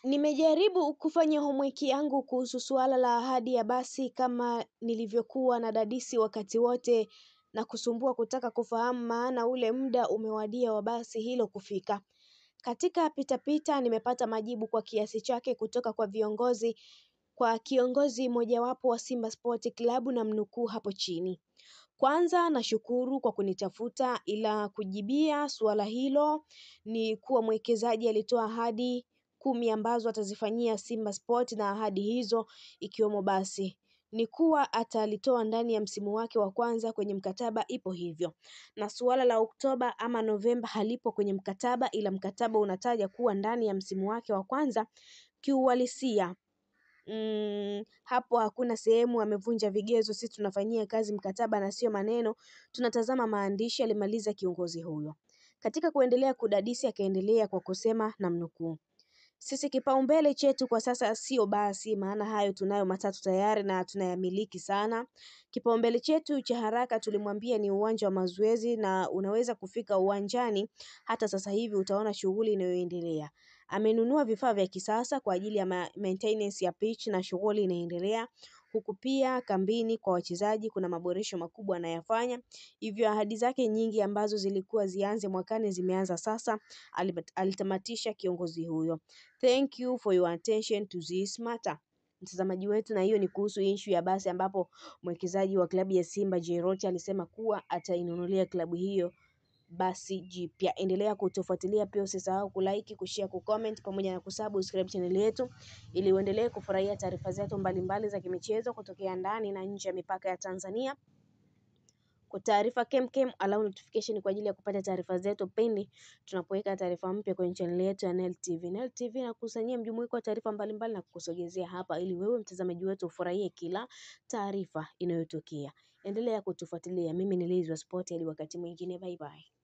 Nimejaribu kufanya homework yangu kuhusu suala la ahadi ya basi kama nilivyokuwa na dadisi wakati wote na kusumbua kutaka kufahamu maana ule muda umewadia wa basi hilo kufika. Katika pitapita nimepata majibu kwa kiasi chake kutoka kwa viongozi kwa kiongozi mojawapo wa Simba Sport Club na mnukuu hapo chini. Kwanza nashukuru kwa kunitafuta ila kujibia suala hilo ni kuwa mwekezaji alitoa ahadi 10 ambazo atazifanyia Simba Sport na ahadi hizo ikiwemo basi. Ni kuwa atalitoa ndani ya msimu wake wa kwanza kwenye mkataba ipo hivyo. Na suala la Oktoba ama Novemba halipo kwenye mkataba ila mkataba unataja kuwa ndani ya msimu wake wa kwanza kiuhalisia. Hapo hakuna sehemu amevunja vigezo, sisi tunafanyia kazi mkataba na sio maneno, tunatazama maandishi, alimaliza kiongozi huyo. Katika kuendelea kudadisi akaendelea kwa kusema na mnukuu. Sisi kipaumbele chetu kwa sasa sio basi, maana hayo tunayo matatu tayari na tunayamiliki sana. Kipaumbele chetu cha haraka tulimwambia ni uwanja wa mazoezi na unaweza kufika uwanjani hata sasa hivi utaona shughuli inayoendelea. Amenunua vifaa vya kisasa kwa ajili ya maintenance ya pitch na shughuli inaendelea. Huku pia kambini kwa wachezaji kuna maboresho makubwa anayafanya. Hivyo ahadi zake nyingi ambazo zilikuwa zianze mwakani zimeanza sasa, alitamatisha kiongozi huyo. Thank you for your attention to this matter. Mtazamaji wetu, na hiyo ni kuhusu issue ya basi ambapo mwekezaji wa klabu ya Simba Jeroti alisema kuwa atainunulia klabu hiyo basi jipya. Endelea kutufuatilia, pia usisahau kulike, kushare, kucomment pamoja na kusubscribe channel yetu ili uendelee kufurahia taarifa zetu mbalimbali za kimichezo kutokea ndani na nje ya mipaka ya Tanzania. Kwa taarifa kemkem, allow notification kwa ajili ya kupata taarifa zetu pindi tunapoweka taarifa mpya kwenye channel yetu ya Nel TV. Nel TV inakusanyia mjumuiko wa taarifa mbalimbali na kukusogezea hapa ili wewe mtazamaji wetu ufurahie kila taarifa inayotokea. Endelea kutufuatilia. Mimi ni Liz wa Sport, hadi wakati mwingine, bye bye.